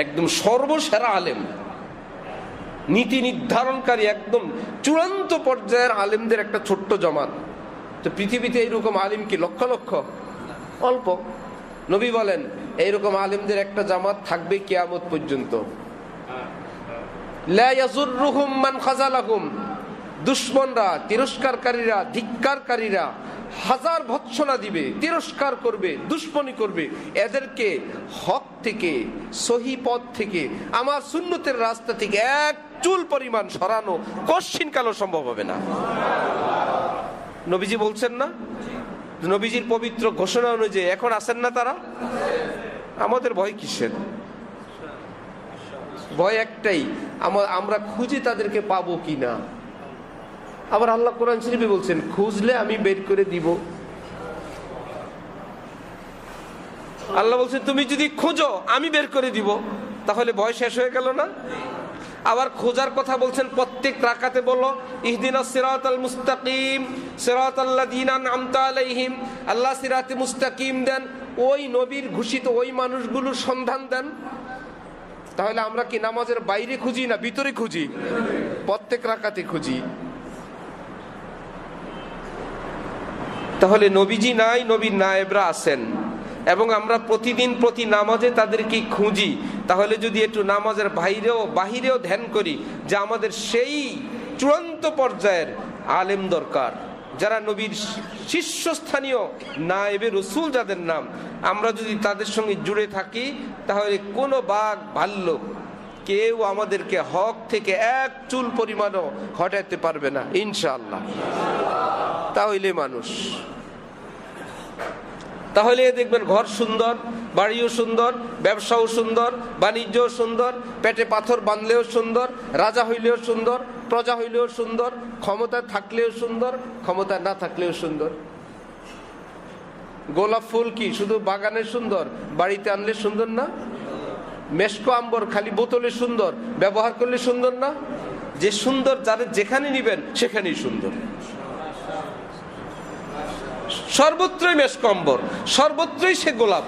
একদম সর্বসেরা আলেম, নীতি নির্ধারণকারী, একদম চূড়ান্ত পর্যায়ের আলেমদের একটা ছোট্ট জমাত। তো পৃথিবীতে এইরকম আলিম কি লক্ষ লক্ষ? অল্প। নবী বলেন এইরকম আলেমদের একটা জামাত থাকবে কিয়ামত পর্যন্ত। লা ইয়াজুররুহুম মান খাযালাহুম, দুশমনরা, তিরস্কারকারীরা, ধিক্কারকারীরা হাজার ভৎসনা দিবে, তিরস্কার করবে, দুশমনি করবে, এদেরকে হক থেকে, সহি পথ থেকে, আমার সুন্নতের রাস্তা থেকে এক চুল পরিমাণ সরানো কশ্চিনকালও সম্ভব হবে না। নবীজি বলছেন না? নবীজির পবিত্র ঘোষণা অনুযায়ী এখন আছেন না তারা? আমাদের ভয় কিসের? ভয় একটাই, আমরা খুঁজি তাদেরকে পাবো কিনা। আবার আল্লাহ কোরআন শরীফে বলছেন খুঁজলে আমি বের করে দিব। আল্লাহ বলছেন তুমি যদি খোঁজো আমি বের করে দিব। তাহলে ভয় শেষ হয়ে গেল না? আবার খোঁজার কথা বলছেন প্রত্যেক রাকাতে, বলো ইহদিনাস সিরাতাল মুস্তাকিম সিরাতাল্লাযীনা আন'আমতা আলাইহিম, আল্লাহ সিরাতে মুস্তাকিম দেন, ওই নবীর ঘোষিত ওই মানুষগুলোর সন্ধান দেন। তাহলে আমরা কি নামাজের বাইরে খুঁজি না ভিতরে খুঁজি? প্রত্যেক রাকাতে খুঁজি। তাহলে নবীজি নাই, নবীর নায়েবরা আছেন, এবং আমরা প্রতিদিন প্রতি নামাজে তাদেরকে খুঁজি। তাহলে যদি একটু নামাজের বাহিরেও ধ্যান করি যে আমাদের সেই চূড়ান্ত পর্যায়ের আলেম দরকার, যারা নবীর শীর্ষস্থানীয় নায়েবে রসুল যাদের নাম, আমরা যদি তাদের সঙ্গে জুড়ে থাকি তাহলে কোনো বাঘ ভাল্লুক কেউ আমাদেরকে হক থেকে এক চুল পরিমাণও হটাতে পারবে না ইনশাআল্লাহ। তাহলে মানুষ, তাহলে দেখবেন ঘর সুন্দর, বাড়িও সুন্দর, ব্যবসাও সুন্দর, বাণিজ্যও সুন্দর, পেটে পাথর বাঁধলেও সুন্দর, রাজা হইলেও সুন্দর, প্রজা হইলেও সুন্দর, ক্ষমতা থাকলেও সুন্দর, ক্ষমতা না থাকলেও সুন্দর। গোলাপ ফুল কি শুধু বাগানে সুন্দর, বাড়িতে আনলে সুন্দর না? মেশকো আম্বর খালি বোতলে সুন্দর, ব্যবহার করলে সুন্দর না? যে সুন্দর যাদের যেখানে নিবেন সেখানেই সুন্দর। সর্বত্রই মেশকম্বর, সর্বত্রই সে গোলাপ,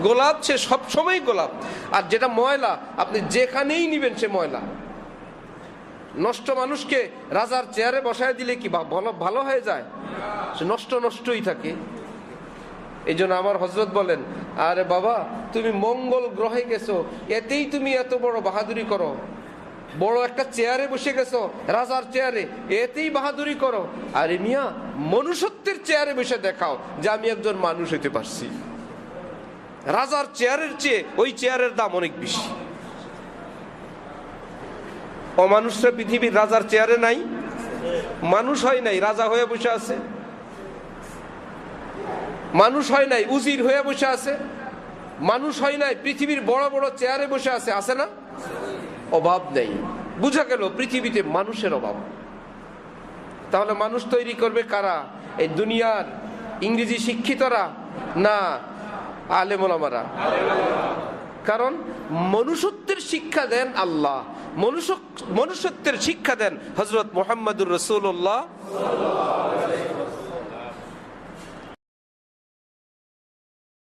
গোলাপ সে সবসময় গোলাপ। আর যেটা ময়লা আপনি যেখানেই নিবেন সে ময়লা। নষ্ট মানুষকে রাজার চেয়ারে বসায় দিলে কি ভালো হয়ে যায়? সে নষ্টই থাকে। এই জন্য আমার হযরত বলেন, আরে বাবা তুমি মঙ্গল গ্রহে গেছো, এতেই তুমি এত বড় বাহাদুরি করো। বড় একটা চেয়ারে বসে গেছো, রাজার চেয়ারে, এতেই বাহাদুরি করো। আরে মিয়া, মনুষ্যত্বের চেয়ারে বসে দেখাও যে আমি একজন মানুষ হতে পারছি। রাজার চেয়ারের চেয়ে ওই চেয়ারের দাম অনেক বেশি। অমানুষরা পৃথিবীর রাজার চেয়ারে নাই, মানুষ হয় নাই, রাজা হয়ে বসে আছে। মানুষ হয় নাই, উজির হয়ে বসে আছে। মানুষ হয় নাই, পৃথিবীর বড় বড় চেয়ারে বসে আছে, আছে না? অভাব নেই। বুঝা গেল পৃথিবীতে মানুষের অভাব। তাহলে মানুষ তৈরি করবে কারা? এই দুনিয়ার ইংরেজি শিক্ষিতরা না আলেম ওলামারা? কারণ মনুষ্যত্বের শিক্ষা দেন আল্লাহ, মনুষ্যত্বের শিক্ষা দেন হযরত মুহাম্মদুর রাসূলুল্লাহ।